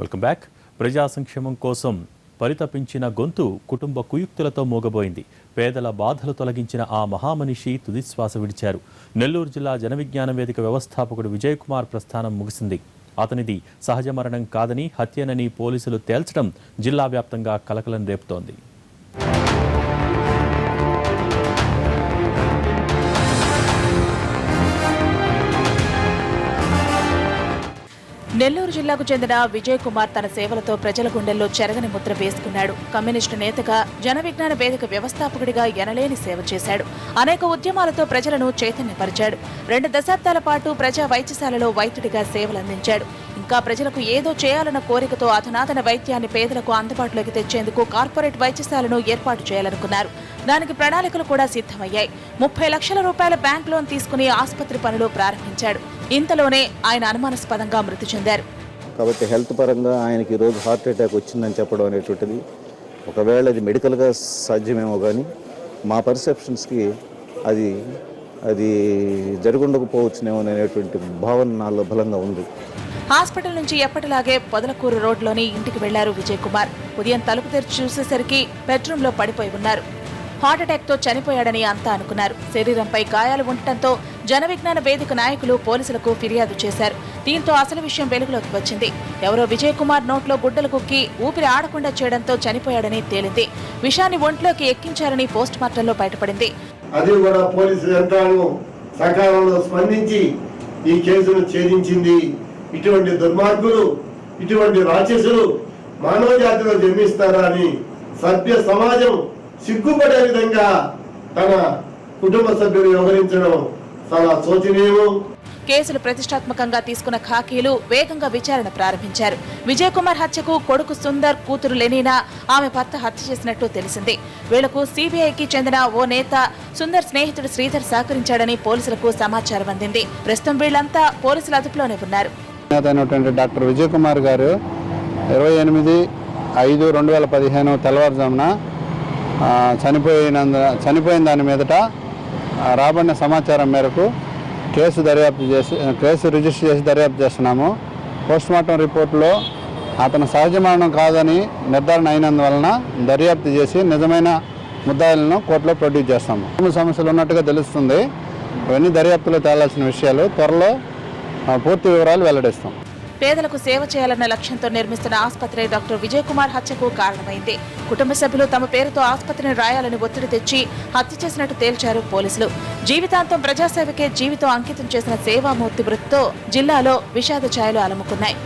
Welcome back. ప్రజా సంక్షేమం కోసం పరితపించిన గొంతు కుటుంబ కుయుక్తులతో మోగబోయింది. పేదల బాధలు తొలగించిన ఆ మహామనిషి తుదిశ్వాస విడిచారు. నెల్లూరు జిల్లా జనవిజ్ఞాన వేదిక వ్యవస్థాపకుడు విజయ్ కుమార్ ప్రస్థానం ముగిసింది. అతనిది సహజ మరణం కాదని, హత్యనని పోలీసులు తేల్చడం జిల్లా వ్యాప్తంగా కలకలం రేపుతోంది. నెల్లూరు జిల్లాకు చెందిన విజయ్ కుమార్ తన సేవలతో ప్రజల గుండెల్లో చెరగని ముద్ర వేసుకున్నాడు. కమ్యూనిస్టు నేతగా, జనవిజ్ఞాన వేదిక వ్యవస్థాపకుడిగా ఎనలేని సేవ చేశాడు. అనేక ఉద్యమాలతో ప్రజలను చైతన్యపరిచాడు. 2 దశాబ్దాల పాటు ప్రజా వైద్యశాలలో వైద్యుడిగా సేవలందించాడు. ఇంకా ప్రజలకు ఏదో చేయాలన్న కోరికతో అధునాతన వైద్యాన్ని పేదలకు అందుబాటులోకి తెచ్చేందుకు కార్పొరేట్ వైద్యశాలను ఏర్పాటు చేయాలనుకున్నారు. దానికి ప్రణాళికలు కూడా సిద్ధమయ్యాయి. 30 లక్షల రూపాయల బ్యాంక్ లోన్ తీసుకుని ఆసుపత్రి పనులు ప్రారంభించాడు. ఇంతలోనే ఆయన అనుమానాస్పదంగా మృతి చెందారు. కాబట్టి హెల్త్ పరంగా ఆయనకి ఈరోజు హార్ట్ అటాక్ వచ్చిందని చెప్పడం అనేటువంటిది ఒకవేళ అది మెడికల్గా సాధ్యమేమో కానీ మా పర్సెప్షన్స్కి అది జరుగుండకపోవచ్చునేమో అనేటువంటి భావన నాలో బలంగా ఉంది. హాస్పిటల్ నుంచి ఎప్పటిలాగే పొదలకూరు రోడ్లోని ఇంటికి వెళ్లారు విజయ్ కుమార్. ఉదయం తలుపు తెరిచి చూసేసరికి బెడ్రూమ్లో పడిపోయి ఉన్నారు. హార్ట్అటాక్తో చనిపోయాడని అంతా అనుకున్నారు. శరీరంపై గాయాలు ఉండటంతో జనవిజ్ఞాన వేదిక నాయకులు పోలీసులకు ఫిర్యాదు చేశారు. దీంతో అసలు విషయం వెలుగులోకి వచ్చింది. ఎవరో విజయ్ కుమార్ నోట్లో గుడ్డలు కుక్కి ఊపిరి ఆడకుండా చేయడంతో చనిపోయాడని తేలింది. విషయాన్ని ఒంట్లోకి ఎక్కించారని పోస్ట్ మార్టంలో బయటపడింది. అది కూడా పోలీసు యంత్రాంగం సకాలంలో స్పందించి ఈ కేసును ఛేదించింది. ఇటువంటి దుర్మార్గులు, ఇటువంటి రాక్షసులు మానవ జాతిలో జన్మిస్తారా అని సభ్య సమాజం సిగ్గుపడే విధంగా తన కుటుంబ సభ్యులు వ్యవహరించడం చాలా శోచనీయం. కేసులు ప్రతిష్టాత్మకంగా తీసుకున్న ఖాకీలు వేగంగా విచారణ ప్రారంభించారు. విజయ్ కుమార్ హత్యకు కొడుకు సుందర్, కూతురు లెనీనా, ఆమె భర్త హత్య చేసినట్టు తెలిసింది. వీళ్లకు సిబిఐకి చెందిన ఓ నేత, సుందర్ స్నేహితుడు శ్రీధర్ సహకరించాడని పోలీసులకు సమాచారం అందింది. ప్రస్తుతం వీళ్లంతా పోలీసుల అదుపులోనే ఉన్నారు. డాక్టర్ విజయ్ కుమార్ గారు 28/5/2015 తెల్లవారుజామున చనిపోయిన దాని మీదట రాబడిన సమాచారం మేరకు కేసు రిజిస్టర్ చేసి దర్యాప్తు చేస్తున్నాము. పోస్ట్మార్టం రిపోర్టులో అతను సహజ మరణం కాదని నిర్ధారణ అయినందువలన దర్యాప్తు చేసి నిజమైన ముద్దాయిలను కోర్టులో ప్రొడ్యూస్ చేస్తాము. సమస్యలు ఉన్నట్టుగా తెలుస్తుంది. ఇవన్నీ దర్యాప్తులో తేలాల్సిన విషయాలు. త్వరలో పూర్తి వివరాలు వెల్లడిస్తాం. పేదలకు సేవ చేయాలన్న లక్ష్యంతో నిర్మిస్తున్న ఆసుపత్రి డాక్టర్ విజయ్ కుమార్ హత్యకు కారణమైంది. కుటుంబ సభ్యులు తమ పేరుతో ఆసుపత్రిని రాయాలని ఒత్తిడి తెచ్చి హత్య చేసినట్టు తేల్చారు పోలీసులు. జీవితాంతం ప్రజాసేవకే జీవితం అంకితం చేసిన సేవామూర్తి మృతితో జిల్లాలో విషాద ఛాయలు అలముకున్నాయి.